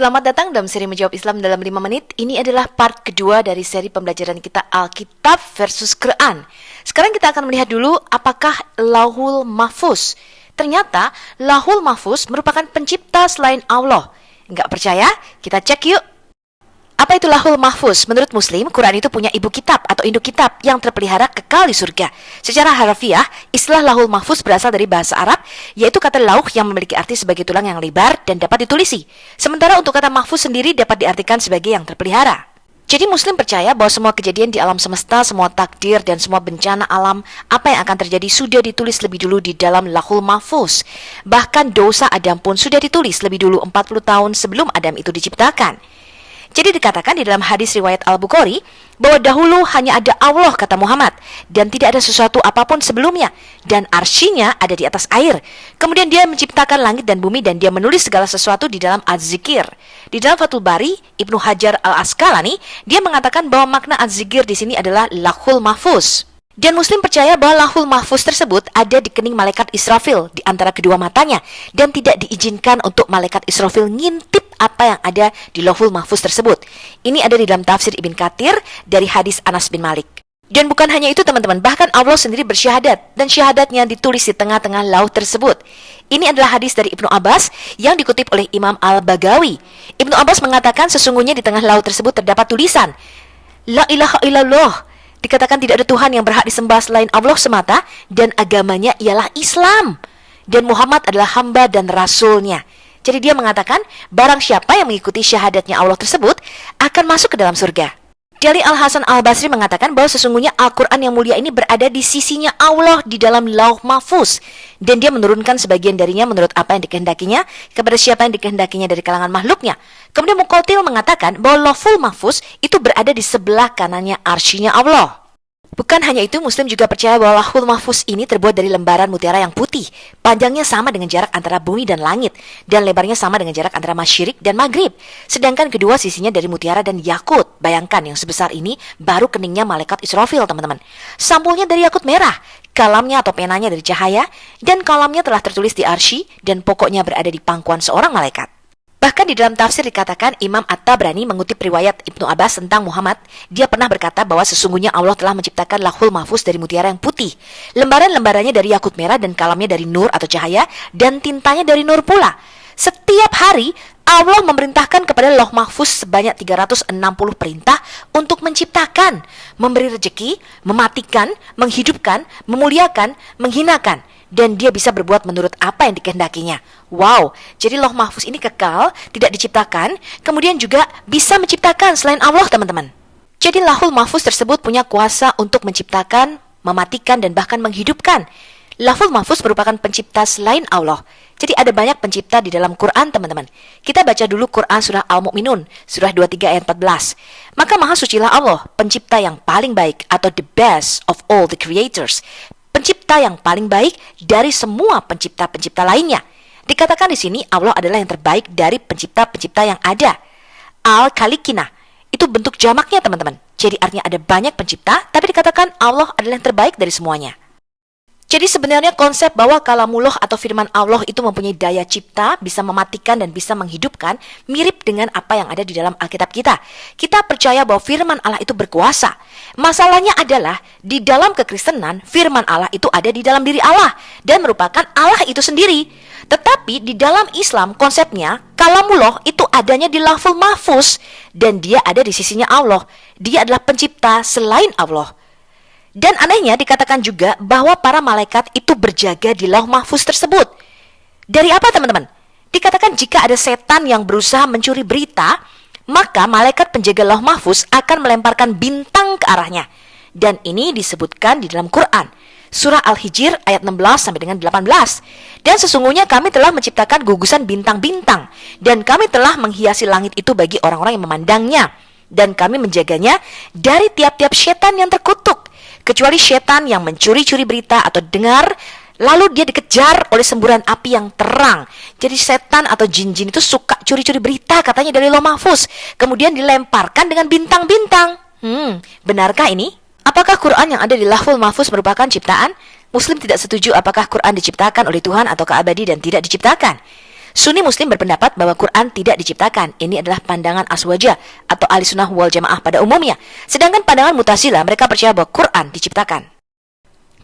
Selamat datang dalam seri Menjawab Islam dalam 5 menit. Ini adalah part kedua dari seri pembelajaran kita Alkitab versus Quran. Sekarang kita akan melihat dulu apakah Lauhul Mahfuz. Ternyata Lauhul Mahfuz merupakan pencipta selain Allah. Nggak percaya? Kita cek yuk. Apa itu Lauhul Mahfuz? Menurut Muslim, Quran itu punya ibu kitab atau induk kitab yang terpelihara kekal di surga. Secara harfiah, istilah Lauhul Mahfuz berasal dari bahasa Arab, yaitu kata lauh yang memiliki arti sebagai tulang yang lebar dan dapat ditulisi. Sementara untuk kata mahfuz sendiri dapat diartikan sebagai yang terpelihara. Jadi Muslim percaya bahwa semua kejadian di alam semesta, semua takdir dan semua bencana alam, apa yang akan terjadi sudah ditulis lebih dulu di dalam Lauhul Mahfuz. Bahkan dosa Adam pun sudah ditulis lebih dulu 40 tahun sebelum Adam itu diciptakan. Jadi dikatakan di dalam hadis riwayat Al-Bukhari bahwa dahulu hanya ada Allah, kata Muhammad, dan tidak ada sesuatu apapun sebelumnya, dan arsy-Nya ada di atas air. Kemudian dia menciptakan langit dan bumi dan dia menulis segala sesuatu di dalam Az-Zikir. Di dalam Fathul Bari, Ibnu Hajar Al-Asqalani, dia mengatakan bahwa makna Az-Zikir di sini adalah Lauhul Mahfuz. Dan Muslim percaya bahwa Lauhul Mahfuz tersebut ada di kening malaikat Israfil di antara kedua matanya, dan tidak diizinkan untuk malaikat Israfil ngintip apa yang ada di Lauhul Mahfuz tersebut. Ini ada di dalam tafsir Ibn Katsir dari hadis Anas bin Malik. Dan bukan hanya itu teman-teman, bahkan Allah sendiri bersyahadat, dan syahadatnya ditulis di tengah-tengah lauh tersebut. Ini adalah hadis dari Ibnu Abbas yang dikutip oleh Imam Al-Bagawi. Ibnu Abbas mengatakan sesungguhnya di tengah lauh tersebut terdapat tulisan La ilaha illallah. Dikatakan tidak ada Tuhan yang berhak disembah selain Allah semata, dan agamanya ialah Islam, dan Muhammad adalah hamba dan rasulnya. Jadi dia mengatakan barang siapa yang mengikuti syahadatnya Allah tersebut akan masuk ke dalam surga. Dari Al-Hasan Al-Basri mengatakan bahwa sesungguhnya Al-Quran yang mulia ini berada di sisinya Allah di dalam Lauh Mahfuz, dan dia menurunkan sebagian darinya menurut apa yang dikehendakinya kepada siapa yang dikehendakinya dari kalangan makhluknya. Kemudian Muqatil mengatakan bahwa Lauhul Mahfuz itu berada di sebelah kanannya arsy-Nya Allah. Bukan hanya itu, Muslim juga percaya bahwa Lauhul Mahfuz ini terbuat dari lembaran mutiara yang putih. Panjangnya sama dengan jarak antara bumi dan langit, dan lebarnya sama dengan jarak antara Masyriq dan Maghrib. Sedangkan kedua sisinya dari mutiara dan yakut. Bayangkan yang sebesar ini baru keningnya malaikat Israfil, teman-teman. Sampulnya dari yakut merah, kalamnya atau penanya dari cahaya, dan kalamnya telah tertulis di arsy, dan pokoknya berada di pangkuan seorang malaikat. Bahkan di dalam tafsir dikatakan Imam At-Tabrani mengutip riwayat Ibnu Abbas tentang Muhammad. Dia pernah berkata bahwa sesungguhnya Allah telah menciptakan Lauhul Mahfuz dari mutiara yang putih. Lembaran-lembarannya dari yakut merah dan kalamnya dari nur atau cahaya, dan tintanya dari nur pula. Setiap hari Allah memerintahkan kepada Lauh Mahfuz sebanyak 360 perintah untuk menciptakan, memberi rezeki, mematikan, menghidupkan, memuliakan, menghinakan. Dan dia bisa berbuat menurut apa yang dikehendakinya. Wow, jadi Lauh Mahfuz ini kekal, tidak diciptakan, kemudian juga bisa menciptakan selain Allah, teman-teman. Jadi Lauhul Mahfuz tersebut punya kuasa untuk menciptakan, mematikan, dan bahkan menghidupkan. Lauhul Mahfuz merupakan pencipta selain Allah. Jadi ada banyak pencipta di dalam Quran, teman-teman. Kita baca dulu Quran surah Al-Mu'minun, surah 23 ayat 14. Maka maha sucilah Allah, pencipta yang paling baik atau the best of all the creators. Pencipta yang paling baik dari semua pencipta-pencipta lainnya. Dikatakan di sini Allah adalah yang terbaik dari pencipta-pencipta yang ada. Al-Khaliqina itu bentuk jamaknya, teman-teman. Jadi artinya ada banyak pencipta, tapi dikatakan Allah adalah yang terbaik dari semuanya. Jadi sebenarnya konsep bahwa kalamullah atau firman Allah itu mempunyai daya cipta, bisa mematikan dan bisa menghidupkan, mirip dengan apa yang ada di dalam Alkitab kita. Kita percaya bahwa firman Allah itu berkuasa. Masalahnya adalah di dalam kekristenan, firman Allah itu ada di dalam diri Allah dan merupakan Allah itu sendiri. Tetapi di dalam Islam konsepnya kalamullah itu adanya di Lauhul Mahfuz dan dia ada di sisinya Allah. Dia adalah pencipta selain Allah. Dan anehnya dikatakan juga bahwa para malaikat itu berjaga di Lauh Mahfuz tersebut. Dari apa, teman-teman? Dikatakan jika ada setan yang berusaha mencuri berita, maka malaikat penjaga Lauh Mahfuz akan melemparkan bintang ke arahnya. Dan ini disebutkan di dalam Quran. Surah Al-Hijr ayat 16 sampai dengan 18. Dan sesungguhnya kami telah menciptakan gugusan bintang-bintang, dan kami telah menghiasi langit itu bagi orang-orang yang memandangnya. Dan kami menjaganya dari tiap-tiap setan yang terkutuk, kecuali setan yang mencuri-curi berita atau dengar, lalu dia dikejar oleh semburan api yang terang. Jadi setan atau jin-jin itu suka curi-curi berita katanya dari Lauh Mahfuz, kemudian dilemparkan dengan bintang-bintang. Benarkah ini? Apakah Quran yang ada di Lauhul Mahfuz merupakan ciptaan? Muslim tidak setuju apakah Quran diciptakan oleh Tuhan atau abadi dan tidak diciptakan. Sunni Muslim berpendapat bahwa Quran tidak diciptakan. Ini adalah pandangan Aswaja atau Ahli Sunnah wal Jamaah pada umumnya. Sedangkan pandangan Mu'tazilah, mereka percaya bahwa Quran diciptakan.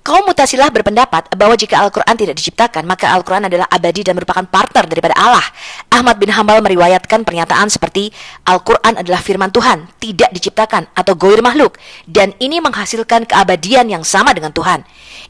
Kaum Mu'tazilah berpendapat bahwa jika Al-Quran tidak diciptakan, maka Al-Quran adalah abadi dan merupakan partner daripada Allah. Ahmad bin Hambal meriwayatkan pernyataan seperti, Al-Quran adalah firman Tuhan, tidak diciptakan atau goir makhluk, dan ini menghasilkan keabadian yang sama dengan Tuhan.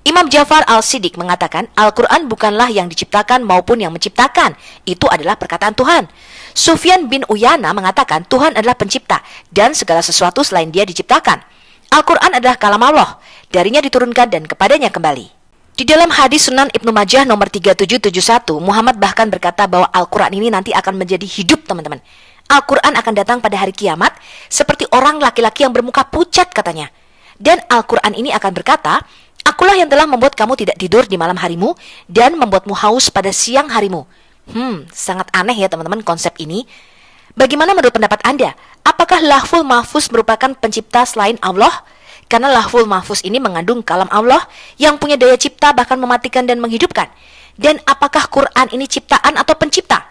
Imam Ja'far al-Siddiq mengatakan, Al-Quran bukanlah yang diciptakan maupun yang menciptakan, itu adalah perkataan Tuhan. Sufyan bin Uyana mengatakan, Tuhan adalah pencipta, dan segala sesuatu selain dia diciptakan. Al-Quran adalah kalam Allah, darinya diturunkan dan kepadanya kembali. Di dalam hadis Sunan Ibnu Majah nomor 3771, Muhammad bahkan berkata bahwa Al-Quran ini nanti akan menjadi hidup, teman-teman. Al-Quran akan datang pada hari kiamat seperti orang laki-laki yang bermuka pucat, katanya. Dan Al-Quran ini akan berkata, Akulah yang telah membuat kamu tidak tidur di malam harimu dan membuatmu haus pada siang harimu. Sangat aneh ya teman-teman konsep ini. Bagaimana menurut pendapat Anda? Apakah Lauhul Mahfuz merupakan pencipta selain Allah? Karena Lauhul Mahfuz ini mengandung kalam Allah yang punya daya cipta bahkan mematikan dan menghidupkan. Dan apakah Quran ini ciptaan atau pencipta?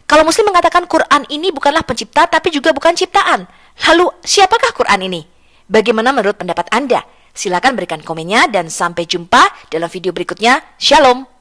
Kalau Muslim mengatakan Quran ini bukanlah pencipta tapi juga bukan ciptaan. Lalu siapakah Quran ini? Bagaimana menurut pendapat Anda? Silakan berikan komennya dan sampai jumpa dalam video berikutnya. Shalom.